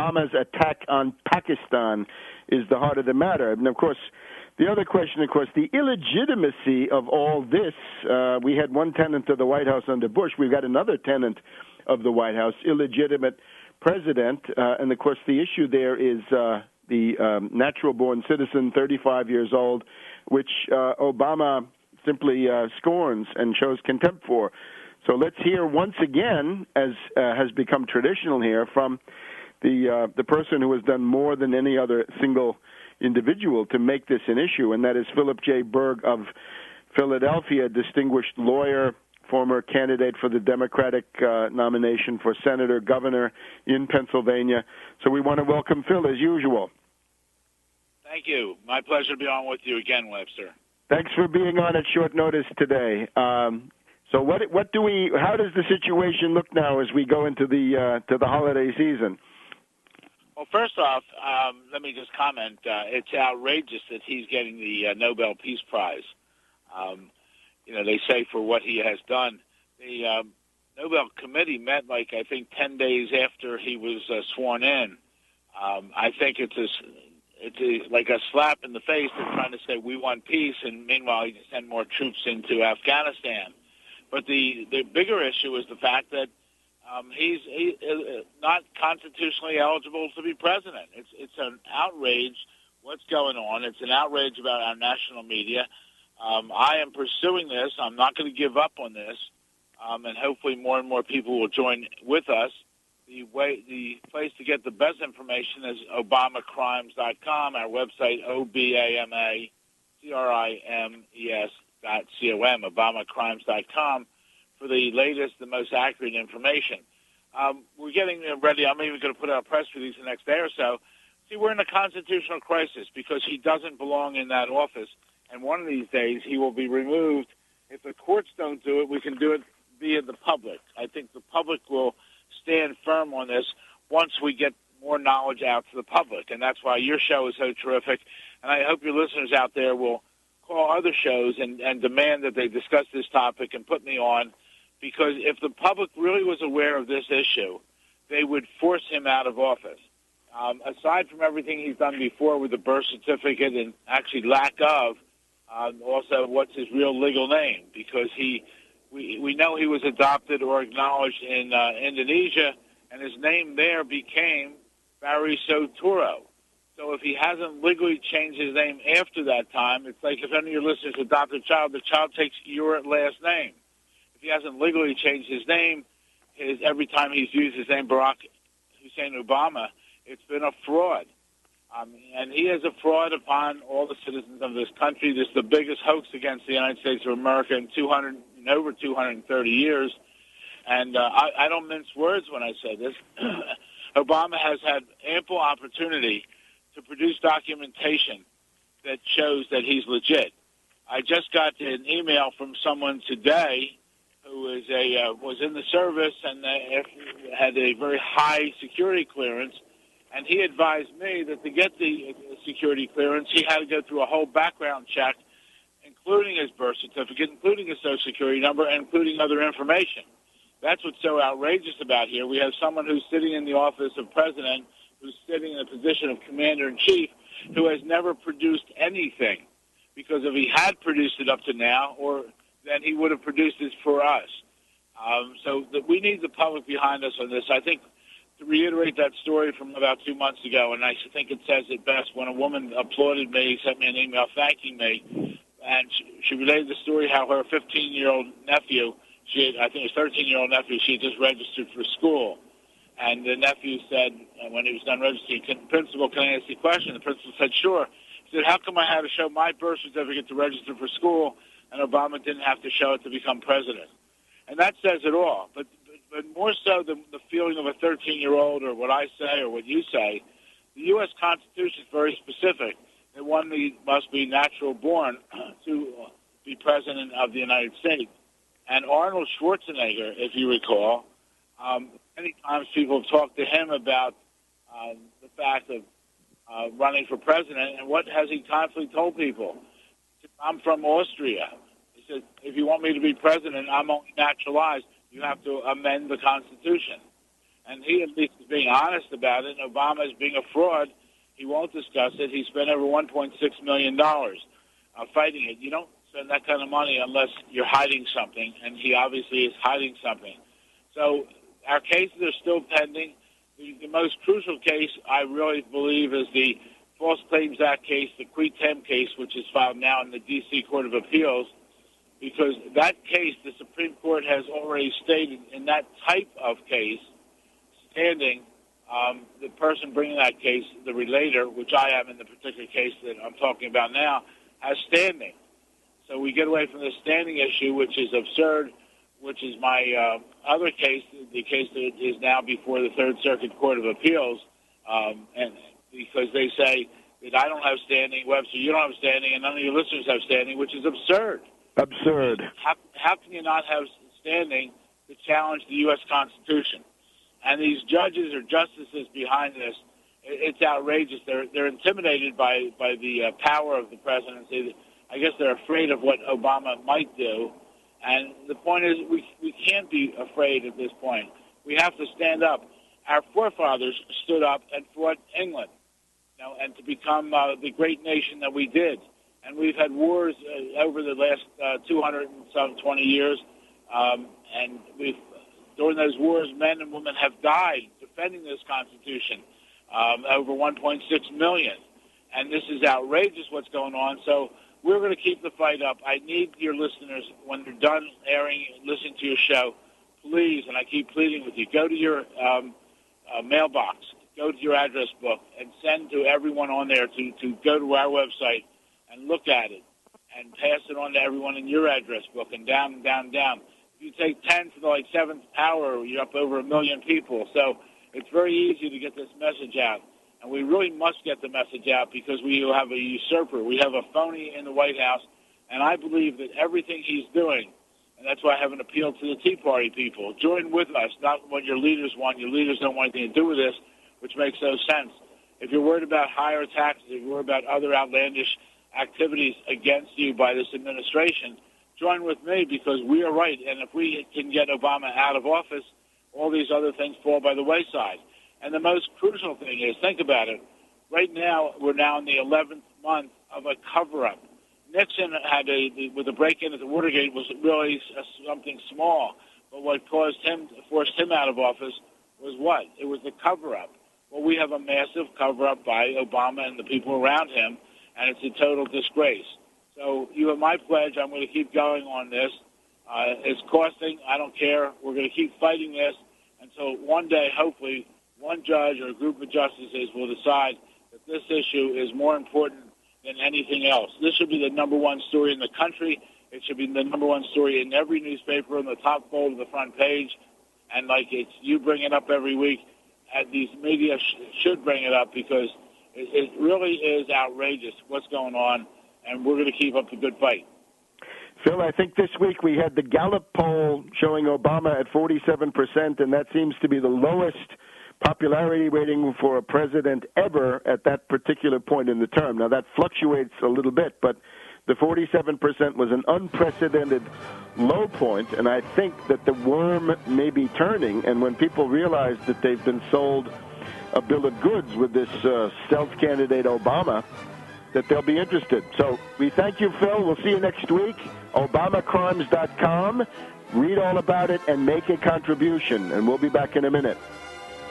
Obama's attack on Pakistan is the heart of the matter. And, of course, the other question, of course, the illegitimacy of all this. We had one tenant of the White House under Bush. We've got another tenant of the White House, illegitimate president. And, of course, the issue there is the natural-born citizen, 35 years old, which Obama simply scorns and shows contempt for. So let's hear once again, as has become traditional here, from the person who has done more than any other single individual to make this an issue, and that is Philip J. Berg of Philadelphia, distinguished lawyer, former candidate for the Democratic nomination for senator, governor in Pennsylvania. So we want to welcome Phil as usual. Thank you. My pleasure to be on with you again, Webster. Thanks for being on at short notice today. So how does the situation look now as we go into the holiday season? Well, first off, let me just comment. It's outrageous that he's getting the Nobel Peace Prize. They say for what he has done. The Nobel Committee met, I think, 10 days after he was sworn in. I think it's like a slap in the face. They're trying to say we want peace, and meanwhile, you send more troops into Afghanistan. But the bigger issue is the fact that he's not constitutionally eligible to be president. It's an outrage what's going on. It's an outrage about our national media. I am pursuing this. I'm not going to give up on this, and hopefully more and more people will join with us. The place to get the best information is ObamaCrimes.com. Our website ObamaCrimes.com, ObamaCrimes.com, for the latest, the most accurate information. We're getting ready. I'm even going to put out a press release the next day or so. See, we're in a constitutional crisis because he doesn't belong in that office, and one of these days he will be removed. If the courts don't do it, we can do it via the public. I think the public will stand firm on this once we get more knowledge out to the public, and that's why your show is so terrific, and I hope your listeners out there will call other shows and demand that they discuss this topic and put me on, because if the public really was aware of this issue, they would force him out of office. Aside from everything he's done before with the birth certificate and actually lack of, also what's his real legal name, because we know he was adopted or acknowledged in Indonesia, and his name there became Barry Soturo. So if he hasn't legally changed his name after that time, it's like if any of your listeners adopt a child, the child takes your last name. If he hasn't legally changed his name, every time he's used his name, Barack Hussein Obama, it's been a fraud. And he is a fraud upon all the citizens of this country. This is the biggest hoax against the United States of America in over 230 years. And I don't mince words when I say this. Obama has had ample opportunity to produce documentation that shows that he's legit. I just got an email from someone today who is was in the service and had a very high security clearance, and he advised me that to get the security clearance, he had to go through a whole background check, including his birth certificate, including his Social Security number, and including other information. That's what's so outrageous about here. We have someone who's sitting in the office of president, who's sitting in a position of commander-in-chief, who has never produced anything. Because if he had produced it up to now, then he would have produced it for us. So we need the public behind us on this. I think to reiterate that story from about 2 months ago, and I think it says it best, when a woman applauded me, sent me an email thanking me, and she related the story how her 15-year-old nephew, I think his 13-year-old nephew, she had just registered for school. And the nephew said, when he was done registering, "Principal, can I ask you a question?" The principal said, "Sure." He said, "How come I had to show my birth certificate to register for school, and Obama didn't have to show it to become president?" And that says it all. But more so than the feeling of a 13-year-old or what I say or what you say, the U.S. Constitution is very specific. That one must be natural born to be president of the United States. And Arnold Schwarzenegger, if you recall, many times people have talked to him about the fact of running for president, and what has he constantly told people? "I'm from Austria." He said, "If you want me to be president, I'm only naturalized. You have to amend the Constitution." And he at least is being honest about it. And Obama is being a fraud. He won't discuss it. He spent over $1.6 million fighting it. You don't spend that kind of money unless you're hiding something, and he obviously is hiding something. So our cases are still pending. The most crucial case, I really believe, is the False Claims Act case, the quitem case, which is filed now in the D.C. Court of Appeals, because that case, the Supreme Court has already stated in that type of case, standing, the person bringing that case, the relator, which I am in the particular case that I'm talking about now, has standing. So we get away from the standing issue, which is absurd, which is my other case, the case that is now before the Third Circuit Court of Appeals, and because they say that I don't have standing, Webster, you don't have standing, and none of your listeners have standing, which is absurd. Absurd. How can you not have standing to challenge the U.S. Constitution? And these judges or justices behind this, it's outrageous. They're intimidated by the power of the presidency. I guess they're afraid of what Obama might do. And the point is, we can't be afraid at this point. We have to stand up. Our forefathers stood up and fought England, and to become the great nation that we did. And we've had wars over the last 220 years, and during those wars, men and women have died defending this Constitution, over 1.6 million. And this is outrageous what's going on. So we're going to keep the fight up. I need your listeners, when they're done listening to your show, please, and I keep pleading with you, go to your mailbox, go to your address book, and send to everyone on there to go to our website and look at it and pass it on to everyone in your address book and down, down, down. If you take 10 to the 7th power, you're up over 1 million people. So it's very easy to get this message out. And we really must get the message out because we have a usurper. We have a phony in the White House. And I believe that everything he's doing, and that's why I have an appeal to the Tea Party people, join with us, not what your leaders want. Your leaders don't want anything to do with this, which makes no sense. If you're worried about higher taxes, if you're worried about other outlandish activities against you by this administration, join with me because we are right. And if we can get Obama out of office, all these other things fall by the wayside. And the most crucial thing is, think about it. Right now, we're now in the 11th month of a cover-up. Nixon had with the break-in at the Watergate was really something small. But what forced him out of office was what? It was the cover-up. Well, we have a massive cover-up by Obama and the people around him, and it's a total disgrace. So you have my pledge. I'm going to keep going on this. It's costing. I don't care. We're going to keep fighting this until one day, hopefully, one judge or a group of justices will decide that this issue is more important than anything else. This should be the number one story in the country. It should be the number one story in every newspaper on the top fold of the front page. And like you bring it up every week, these media should bring it up because it really is outrageous what's going on, and we're going to keep up the good fight. Phil, I think this week we had the Gallup poll showing Obama at 47%, and that seems to be the lowest popularity rating for a president ever at that particular point in the term. Now, that fluctuates a little bit, but the 47% was an unprecedented low point, and I think that the worm may be turning, and when people realize that they've been sold a bill of goods with this stealth candidate Obama, that they'll be interested. So we thank you, Phil. We'll see you next week. ObamaCrimes.com. Read all about it and make a contribution, and we'll be back in a minute.